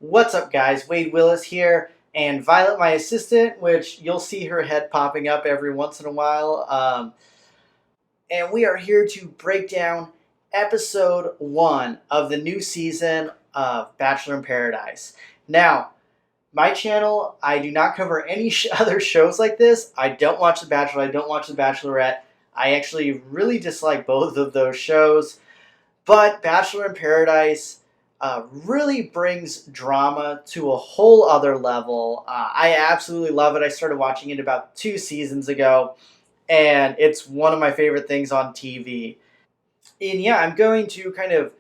What's up, guys? Wade Willis here, and Violet, my assistant, which you'll see her head popping up every once in a while. And we are here to break down episode 1 of the new season of Bachelor in Paradise. Now, my channel, I do not cover any other shows like this. I don't watch The Bachelor, I don't watch The Bachelorette. I actually really dislike both of those shows. But Bachelor in Paradise really brings drama to a whole other level. I absolutely love it. I started watching it about 2 seasons ago, and it's one of my favorite things on TV. And yeah, I'm going to kind of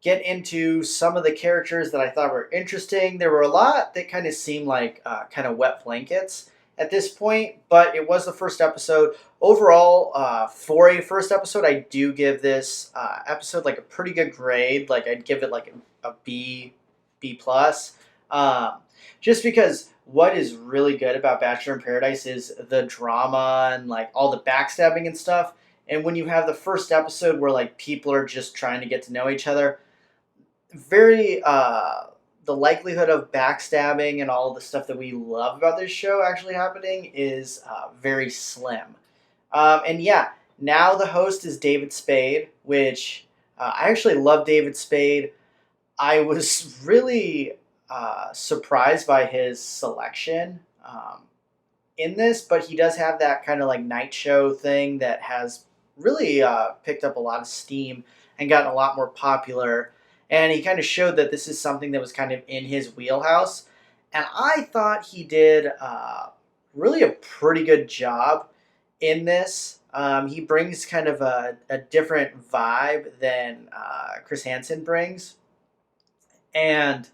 get into some of the characters that I thought were interesting. There were a lot that kind of seemed like kind of wet blankets at this point, but it was the first episode. Overall, for a first episode, I do give this episode like a pretty good grade. Like I'd give it like a B plus, just because what is really good about Bachelor in Paradise is the drama and like all the backstabbing and stuff. And when you have the first episode where like people are just trying to get to know each other, very the likelihood of backstabbing and all the stuff that we love about this show actually happening is very slim. And yeah, now the host is David Spade, which I actually love David Spade. I was really surprised by his selection in this, but he does have that kind of like night show thing that has really picked up a lot of steam and gotten a lot more popular. And he kind of showed that this is something that was kind of in his wheelhouse. And I thought he did really a pretty good job in this. He brings kind of a different vibe than Chris Hansen brings. And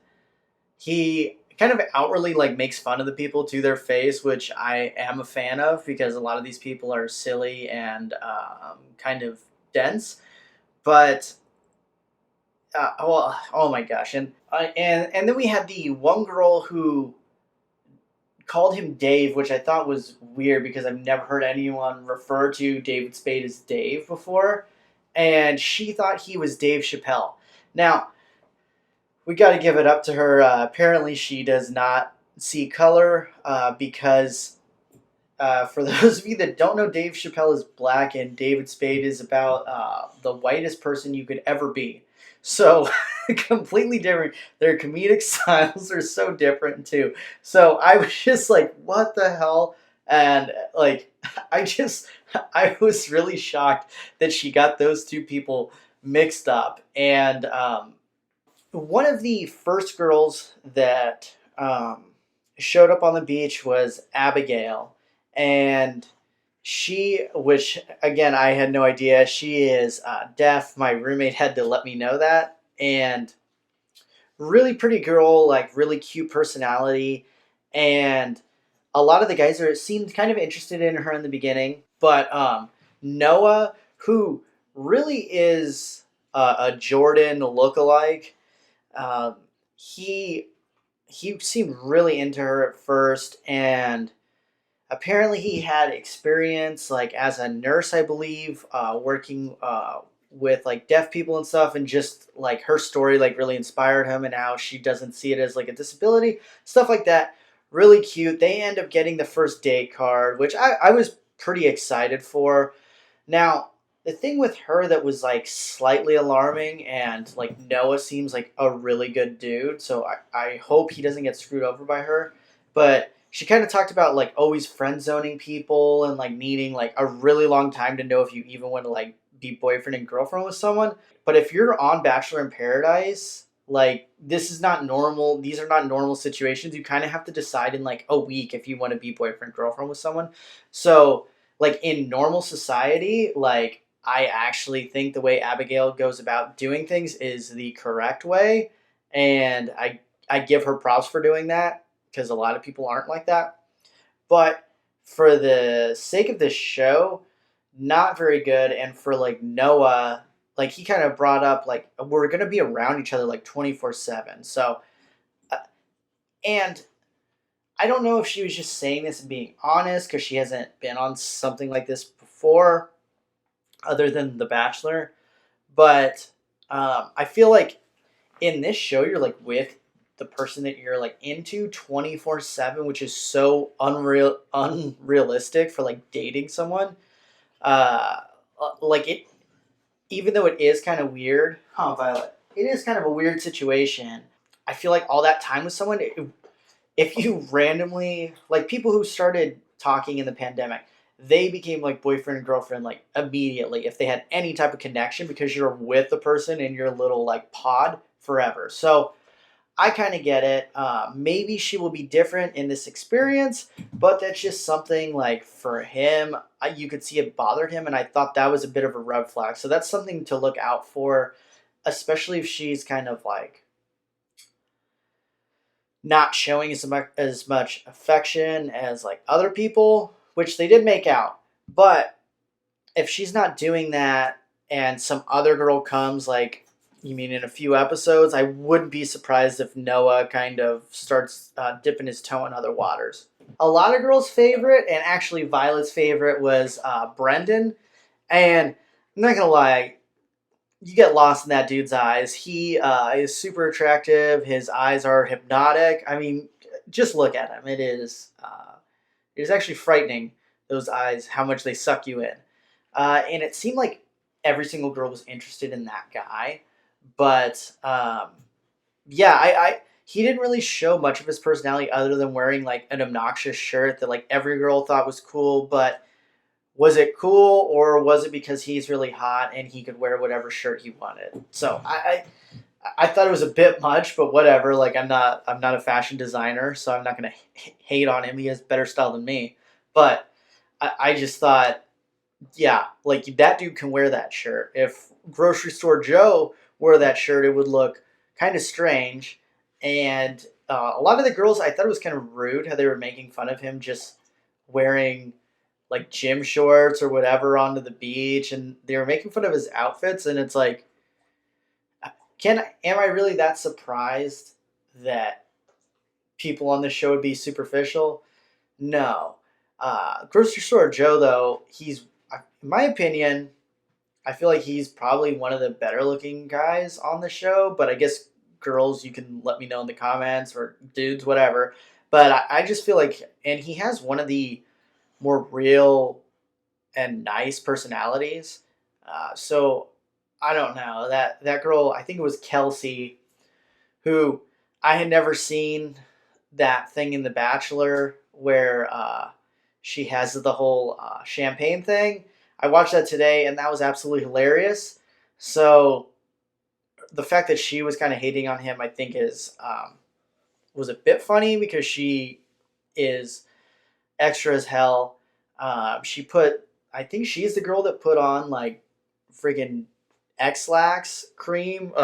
he kind of outwardly like makes fun of the people to their face, which I am a fan of because a lot of these people are silly and kind of dense. But oh my gosh, and then we had the one girl who called him Dave, which I thought was weird because I've never heard anyone refer to David Spade as Dave before, and she thought he was Dave Chappelle. Now we got to give it up to her. Apparently, she does not see color because. For those of you that don't know, Dave Chappelle is black, and David Spade is about the whitest person you could ever be. So, completely different. Their comedic styles are so different, too. So, I was just like, what the hell? And, like, I was really shocked that she got those two people mixed up. And one of the first girls that showed up on the beach was Abigail. And she, which again, I had no idea, she is deaf. My roommate had to let me know that. And really pretty girl, like really cute personality. And a lot of the guys seemed kind of interested in her in the beginning. But Noah, who really is a Jordan lookalike, um, he seemed really into her at first, and apparently he had experience like as a nurse, I believe, working with like deaf people and stuff, and just like her story like really inspired him and how she doesn't see it as like a disability, stuff like that. Really cute. They end up getting the first date card, which I was pretty excited for. Now, the thing with her that was like slightly alarming, and like Noah seems like a really good dude, so I hope he doesn't get screwed over by her. But she kind of talked about like always friend zoning people and like needing like a really long time to know if you even want to like be boyfriend and girlfriend with someone. But if you're on Bachelor in Paradise, like this is not normal. These are not normal situations. You kind of have to decide in like a week if you want to be boyfriend girlfriend with someone. So like in normal society, like I actually think the way Abigail goes about doing things is the correct way, and I give her props for doing that because a lot of people aren't like that. But for the sake of this show, not very good. And for like Noah, like he kind of brought up like we're gonna be around each other like 24/7. So, uh, and I don't know if she was just saying this and being honest because she hasn't been on something like this before, other than The Bachelor. But I feel like in this show, you're like with the person that you're like into 24/7, which is so unrealistic for like dating someone. Uh, like it, even though it is kind of weird, huh, Violet? It is kind of a weird situation. I feel like all that time with someone, if you randomly like people who started talking in the pandemic, they became like boyfriend and girlfriend like immediately if they had any type of connection because you're with the person in your little like pod forever. So I kind of get it. Maybe she will be different in this experience, but that's just something like for him, you could see it bothered him, and I thought that was a bit of a red flag. So that's something to look out for, especially if she's kind of like not showing as much affection as like other people, which they did make out. But if she's not doing that and some other girl comes like you mean in a few episodes, I wouldn't be surprised if Noah kind of starts dipping his toe in other waters. A lot of girls' favorite, and actually Violet's favorite, was Brendan. And I'm not gonna lie, you get lost in that dude's eyes. He is super attractive. His eyes are hypnotic. I mean, just look at him. It is actually frightening. Those eyes, how much they suck you in. And it seemed like every single girl was interested in that guy. But yeah, I he didn't really show much of his personality other than wearing like an obnoxious shirt that like every girl thought was cool. But was it cool or was it because he's really hot and he could wear whatever shirt he wanted? So I thought it was a bit much, but whatever. Like I'm not a fashion designer, so I'm not gonna hate on him. He has better style than me. But I just thought, yeah, like that dude can wear that shirt. If grocery store Joe wore that shirt, it would look kind of strange. And a lot of the girls, I thought it was kind of rude how they were making fun of him just wearing like gym shorts or whatever onto the beach, and they were making fun of his outfits. And it's like, am I really that surprised that people on this show would be superficial? No. Grocery store Joe, though, in my opinion, I feel like he's probably one of the better looking guys on the show. But I guess girls, you can let me know in the comments, or dudes, whatever. But I just feel like, and he has one of the more real and nice personalities. So I don't know that girl. I think it was Kelsey, who I had never seen that thing in The Bachelor where she has the whole champagne thing. I watched that today, and that was absolutely hilarious. So the fact that she was kind of hating on him, I think, is was a bit funny because she is extra as hell. I think she's the girl that put on like friggin' X-Lax cream,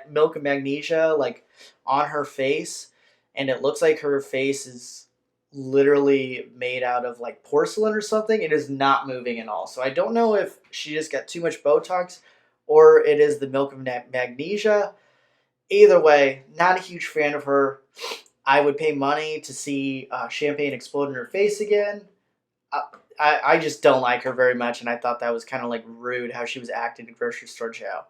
milk and magnesia, like on her face, and it looks like her face is literally made out of like porcelain or something. It is not moving at all. So I don't know if she just got too much Botox or it is the milk and magnesia. Either way, not a huge fan of her. I would pay money to see champagne explode in her face again. I just don't like her very much, and I thought that was kind of like rude how she was acting in Grocery Store Joe.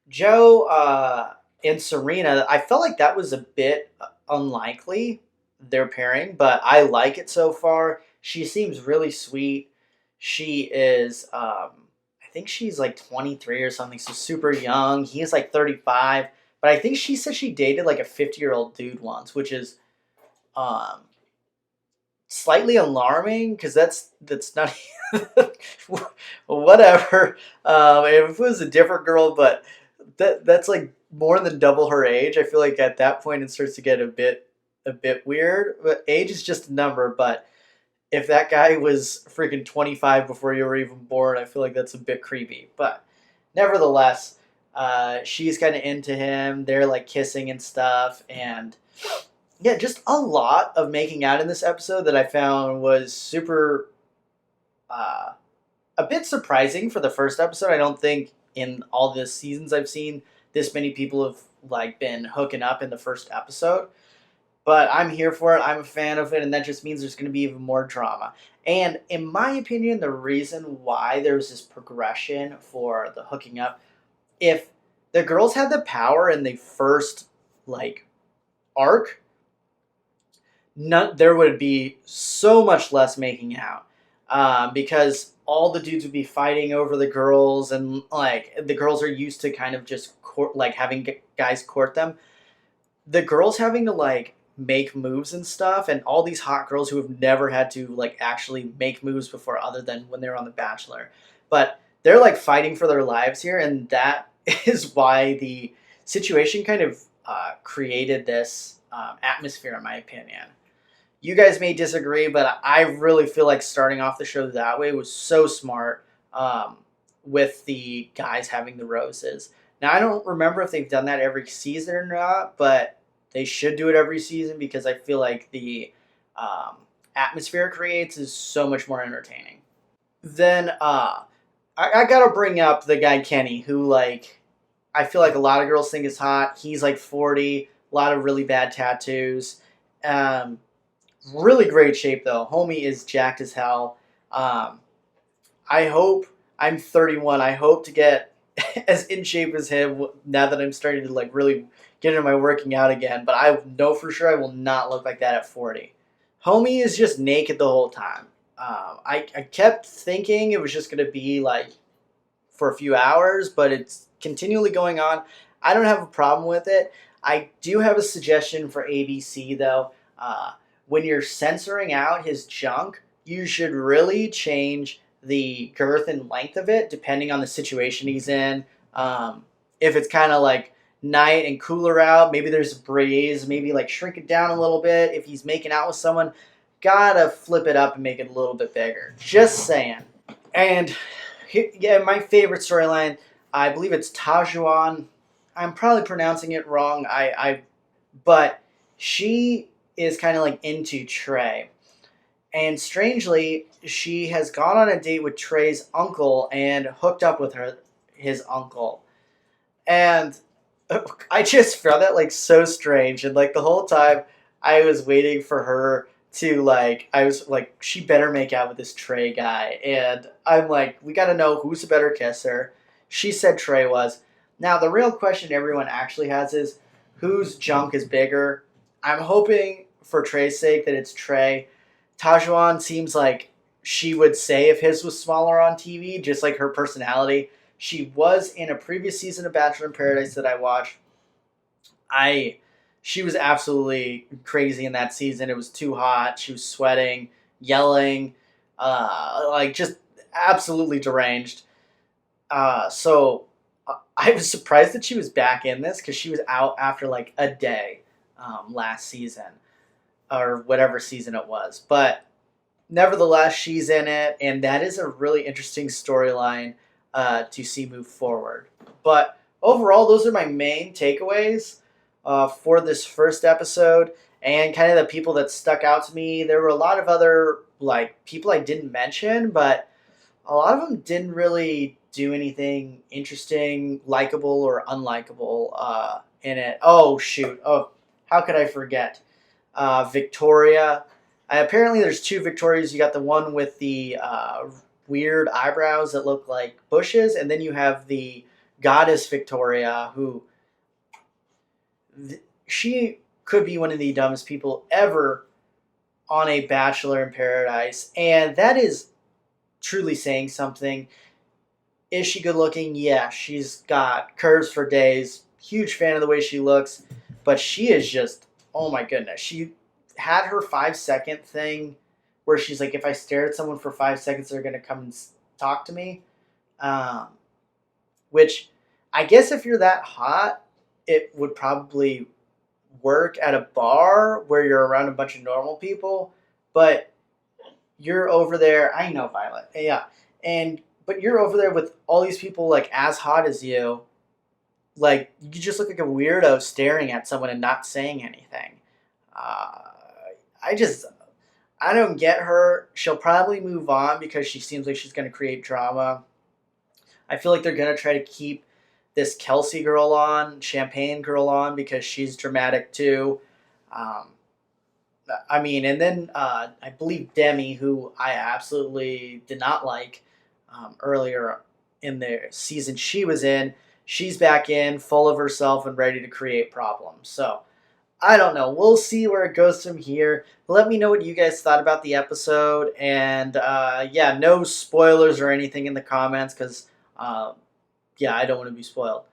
Joe and Serena, I felt like that was a bit unlikely, their pairing, but I like it so far. She seems really sweet. She is, I think she's like 23 or something, so super young. He's like 35, but I think she said she dated like a 50-year-old dude once, which is um, slightly alarming because that's not whatever. If it was a different girl, but that's like more than double her age. I feel like at that point it starts to get a bit weird. But age is just a number. But if that guy was freaking 25 before you were even born, I feel like that's a bit creepy. But nevertheless, she's kind of into him. They're like kissing and stuff, and yeah, just a lot of making out in this episode that I found was super, uh, a bit surprising for the first episode. I don't think in all the seasons I've seen this many people have like been hooking up in the first episode. But I'm here for it. I'm a fan of it, and that just means there's going to be even more drama. And in my opinion, the reason why there's this progression for the hooking up, if the girls had the power in the first like arc, there would be so much less making out, because all the dudes would be fighting over the girls, and like the girls are used to kind of just like having guys court them. The girls having to like make moves and stuff, and all these hot girls who have never had to like actually make moves before, other than when they're on The Bachelor, but they're like fighting for their lives here, and that is why the situation kind of created this atmosphere, in my opinion. You guys may disagree, but I really feel like starting off the show that way was so smart, with the guys having the roses. Now, I don't remember if they've done that every season or not, but they should do it every season because I feel like the atmosphere it creates is so much more entertaining. Then I gotta bring up the guy Kenny, who like I feel like a lot of girls think is hot. He's like 40, a lot of really bad tattoos. Um, Really great shape though. Homie is jacked as hell. Um, I hope I'm 31. I hope to get as in shape as him now that I'm starting to like really get into my working out again. But I know for sure I will not look like that at 40. Homie is just naked the whole time. I kept thinking it was just gonna be like for a few hours, but it's continually going on. I don't have a problem with it. I do have a suggestion for ABC though. When you're censoring out his junk, you should really change the girth and length of it depending on the situation he's in. If it's kind of like night and cooler out, maybe there's a breeze, maybe like shrink it down a little bit. If he's making out with someone, gotta flip it up and make it a little bit bigger. Just saying. And yeah, my favorite storyline, I believe it's Tajuan. I'm probably pronouncing it wrong. But she is kind of like into Trey, and strangely, she has gone on a date with Trey's uncle and hooked up with his uncle, and I just found that like so strange. And like the whole time, I was waiting for her to like, I was like, she better make out with this Trey guy. And I'm like, we got to know who's a better kisser. She said Trey was. Now the real question everyone actually has is, whose junk is bigger? I'm hoping for Trey's sake that it's Trey. Tajuan seems like she would say if his was smaller on TV, just like her personality. She was in a previous season of Bachelor in Paradise that I watched. She was absolutely crazy in that season. It was too hot. She was sweating, yelling, like just absolutely deranged. I was surprised that she was back in this because she was out after like a day last season or whatever season it was. But nevertheless, she's in it, and that is a really interesting storyline to see move forward. But overall, those are my main takeaways for this first episode, and kind of the people that stuck out to me. There were a lot of other like people I didn't mention, but a lot of them didn't really do anything interesting, likable, or unlikable in it. Oh shoot! Oh, how could I forget? Victoria. Apparently, there's two Victorias. You got the one with the weird eyebrows that look like bushes, and then you have the goddess Victoria, who she could be one of the dumbest people ever on a Bachelor in Paradise, and that is truly saying something. Is she good looking? Yeah, she's got curves for days. Huge fan of the way she looks, but she is just, oh my goodness. She had her 5 second thing where she's like, if I stare at someone for 5 seconds, they're going to come and talk to me. Um, which I guess if you're that hot, it would probably work at a bar where you're around a bunch of normal people, but you're over there. I know, Violet. Yeah. But you're over there with all these people like as hot as you. Like, you just look like a weirdo staring at someone and not saying anything. Uh, I just, I don't get her. She'll probably move on because she seems like she's going to create drama. I feel like they're going to try to keep this Kelsey girl on, Champagne girl on, because she's dramatic too. Um, I mean, and then I believe Demi, who I absolutely did not like earlier in the season she was in, she's back in, full of herself and ready to create problems. So I don't know. We'll see where it goes from here. Let me know what you guys thought about the episode, and yeah, no spoilers or anything in the comments because yeah, I don't want to be spoiled.